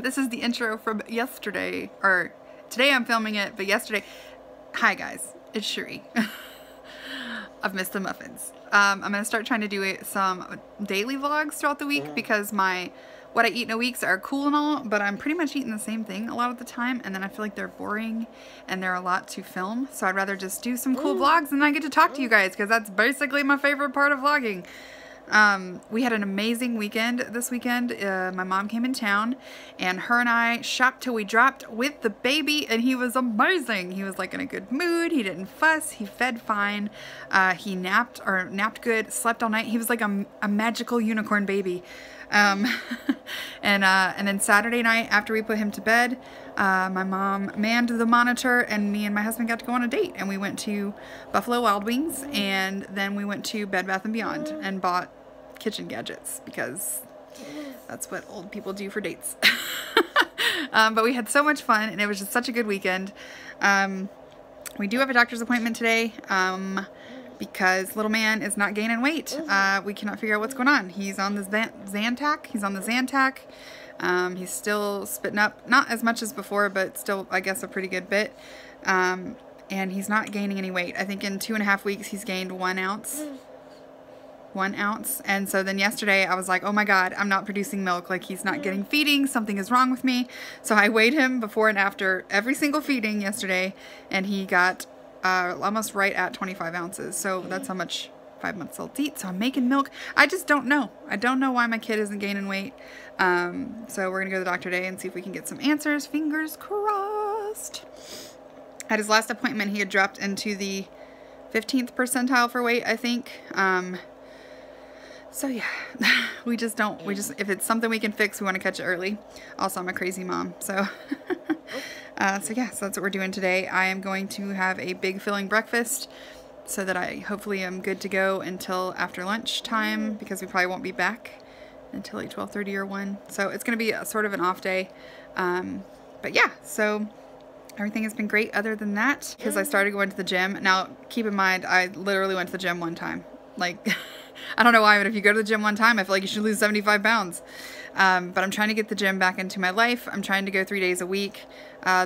This is the intro from yesterday, or today I'm filming it, but yesterday. Hi guys, it's Sharie. I've missed the muffins. I'm gonna start trying to do some daily vlogs throughout the week because what I eat in a week are cool and all, but I'm pretty much eating the same thing a lot of the time, and then I feel like they're boring and they're a lot to film, so I'd rather just do some cool vlogs and I get to talk to you guys because that's basically my favorite part of vlogging. We had an amazing weekend this weekend. My mom came in town and her and I shopped till we dropped with the baby, and he was amazing. He was like in a good mood. He didn't fuss. He fed fine. He napped good, slept all night. He was like a magical unicorn baby. And then Saturday night after we put him to bed, my mom manned the monitor and me and my husband got to go on a date, and we went to Buffalo Wild Wings, and then we went to Bed Bath & Beyond and bought kitchen gadgets because that's what old people do for dates. But we had so much fun and it was just such a good weekend. We do have a doctor's appointment today because little man is not gaining weight. We cannot figure out what's going on. He's on the Zantac. He's still spitting up, not as much as before, but still I guess a pretty good bit. And he's not gaining any weight. I think in 2.5 weeks he's gained 1 ounce. 1 ounce. And so then yesterday I was like, oh my god, I'm not producing milk, like he's not getting feeding, something is wrong with me. So I weighed him before and after every single feeding yesterday, and he got almost right at 25 ounces. So that's how much 5 months old eat. So I'm making milk. I just don't know. I don't know why my kid isn't gaining weight. So we're gonna go to the doctor today and see if we can get some answers. Fingers crossed. At his last appointment he had dropped into the 15th percentile for weight, I think. So yeah, if it's something we can fix, we want to catch it early. Also, I'm a crazy mom, so so yeah, so that's what we're doing today. I am going to have a big filling breakfast so that I hopefully am good to go until after lunch time, because we probably won't be back until like 12:30 or 1. So it's going to be sort of an off day. But yeah, so everything has been great other than that, because I started going to the gym. Now, keep in mind, I literally went to the gym one time. Like, I don't know why, but if you go to the gym one time, I feel like you should lose 75 pounds. But I'm trying to get the gym back into my life. I'm trying to go 3 days a week.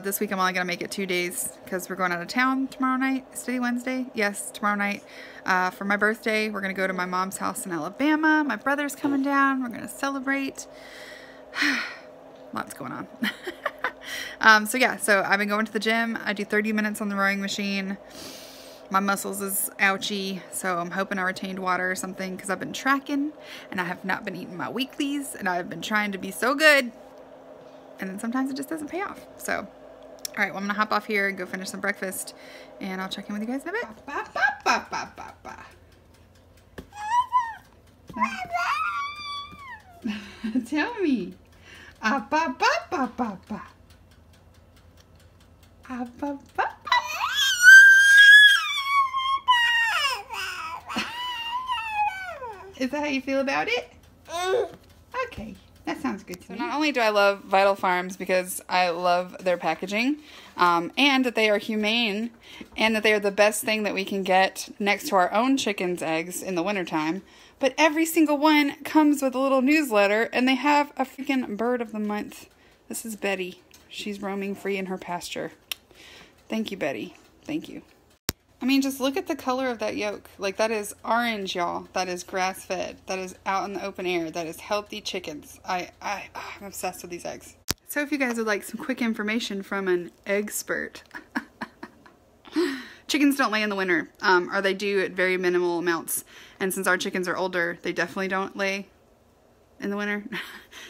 This week I'm only going to make it 2 days because we're going out of town tomorrow night. Is today Wednesday? Yes, tomorrow night. For my birthday, we're going to go to my mom's house in Alabama. My brother's coming down. We're going to celebrate. Lots going on. So yeah, so I've been going to the gym. I do 30 minutes on the rowing machine. My muscles is ouchy, so I'm hoping I retained water or something, because I've been tracking and I have not been eating my weeklies, and I've been trying to be so good, and then sometimes it just doesn't pay off. So, all right, well, I'm gonna hop off here and go finish some breakfast, and I'll check in with you guys in a bit. Tell me. Is that how you feel about it? Okay, that sounds good to me. So not only do I love Vital Farms because I love their packaging, and that they are humane, and that they are the best thing that we can get next to our own chicken's eggs in the wintertime, but every single one comes with a little newsletter, and they have a freaking bird of the month. This is Betty. She's roaming free in her pasture. Thank you, Betty. Thank you. I mean, just look at the color of that yolk. Like, that is orange, y'all. That is grass-fed. That is out in the open air. That is healthy chickens. I'm obsessed with these eggs. So if you guys would like some quick information from an expert. Chickens don't lay in the winter, or they do at very minimal amounts. And since our chickens are older, they definitely don't lay in the winter.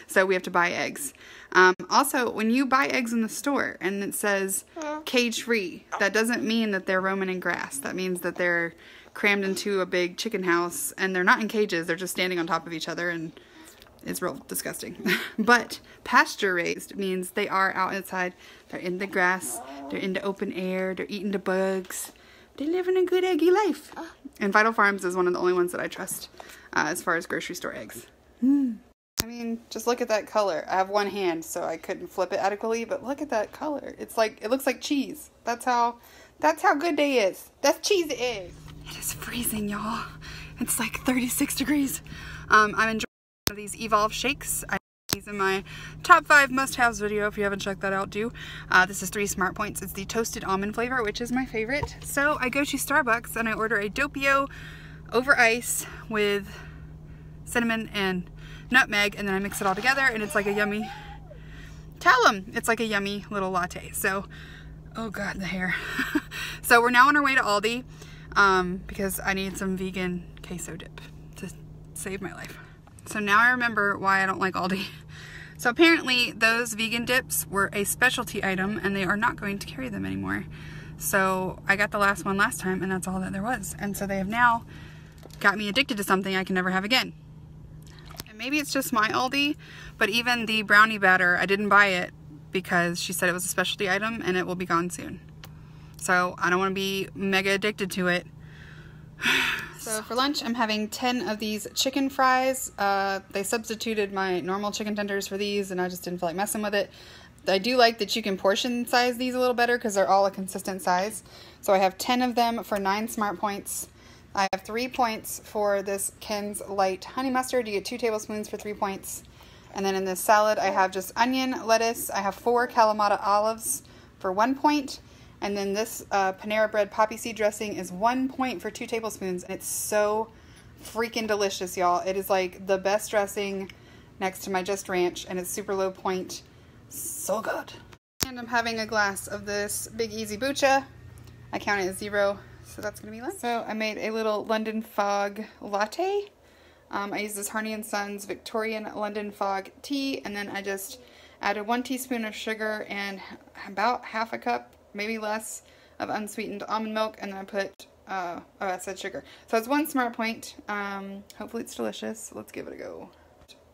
So we have to buy eggs. Also, when you buy eggs in the store and it says cage-free, that doesn't mean that they're roaming in grass. That means that they're crammed into a big chicken house, and they're not in cages. They're just standing on top of each other, and it's real disgusting. But pasture-raised means they are out outside. They're in the grass. They're in the open air. They're eating the bugs. They're living a good eggy life. And Vital Farms is one of the only ones that I trust as far as grocery store eggs. I mean, just look at that color. I have one hand, so I couldn't flip it adequately, but look at that color. It's like, it looks like cheese. That's how good they is. That's cheese it is. It is freezing, y'all. It's like 36 degrees. I'm enjoying one of these Evolve shakes. I These are my top 5 must-haves video. If you haven't checked that out, do. This is 3 Smart Points. It's the toasted almond flavor, which is my favorite. So I go to Starbucks and I order a doppio over ice with cinnamon and nutmeg, and then I mix it all together, and it's like a yummy, tell them, it's like a yummy little latte. So, oh god, the hair. So we're now on our way to Aldi because I need some vegan queso dip to save my life. So now I remember why I don't like Aldi. So apparently those vegan dips were a specialty item and they are not going to carry them anymore. So I got the last one last time and that's all that there was. And so they have now got me addicted to something I can never have again. And maybe it's just my Aldi, but even the brownie batter, I didn't buy it because she said it was a specialty item and it will be gone soon. So I don't want to be mega addicted to it. So for lunch, I'm having 10 of these chicken fries. They substituted my normal chicken tenders for these, and I just didn't feel like messing with it. I do like that you can portion size these a little better because they're all a consistent size. So I have 10 of them for 9 Smart Points. I have 3 points for this Ken's Light Honey Mustard. You get 2 tablespoons for 3 points. And then in this salad, I have just onion, lettuce. I have 4 Kalamata olives for 1 point. And then this Panera Bread poppy seed dressing is 1 point for 2 tablespoons. And it's so freaking delicious, y'all. It is like the best dressing next to my Just Ranch. And it's super low point. So good. And I'm having a glass of this Big Easy Bucha. I count it as 0. So that's going to be lunch. So I made a little London Fog latte. I used this Harney & Sons Victorian London Fog tea. And then I just added 1 teaspoon of sugar and about half a cup, maybe less, of unsweetened almond milk, and then I put, oh, I said sugar. So it's 1 Smart Point. Hopefully it's delicious. Let's give it a go.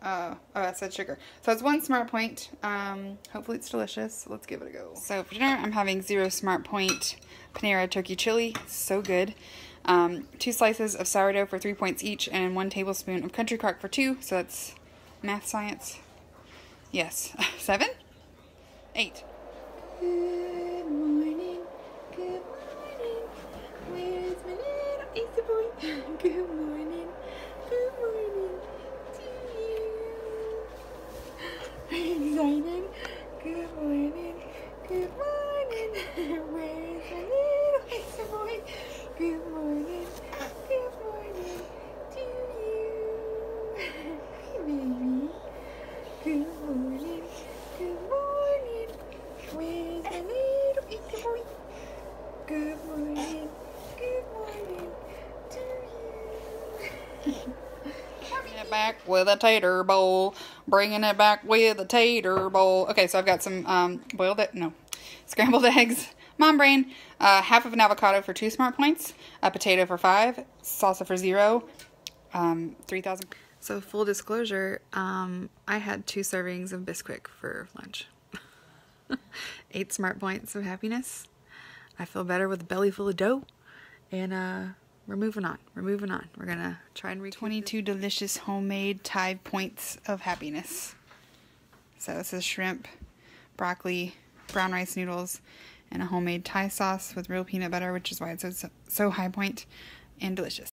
Oh, I said sugar. So it's 1 Smart Point. Hopefully it's delicious. Let's give it a go. So for dinner, I'm having 0 Smart Point Panera Turkey Chili. So good. 2 slices of sourdough for 3 points each, and 1 tablespoon of country crock for 2. So that's math science. Yes. 7? 8. Good morning, where's my little easy boy? Good morning to you. Are you excited? Good morning, where's my little easy boy? Good morning to you. Hey baby, good morning. Where's my little easy boy? Good morning to you. Bringing it back with a tater bowl. Bringing it back with a tater bowl. Okay, so I've got some scrambled eggs. Mom brain. Half of an avocado for 2 Smart Points. A potato for 5. Salsa for 0. 3,000. So full disclosure, I had 2 servings of Bisquick for lunch. 8 Smart Points of happiness. I feel better with a belly full of dough. And we're moving on. We're gonna try and reach 22 delicious homemade Thai points of happiness. So this is shrimp, broccoli, brown rice noodles, and a homemade Thai sauce with real peanut butter, which is why it's so high point and delicious.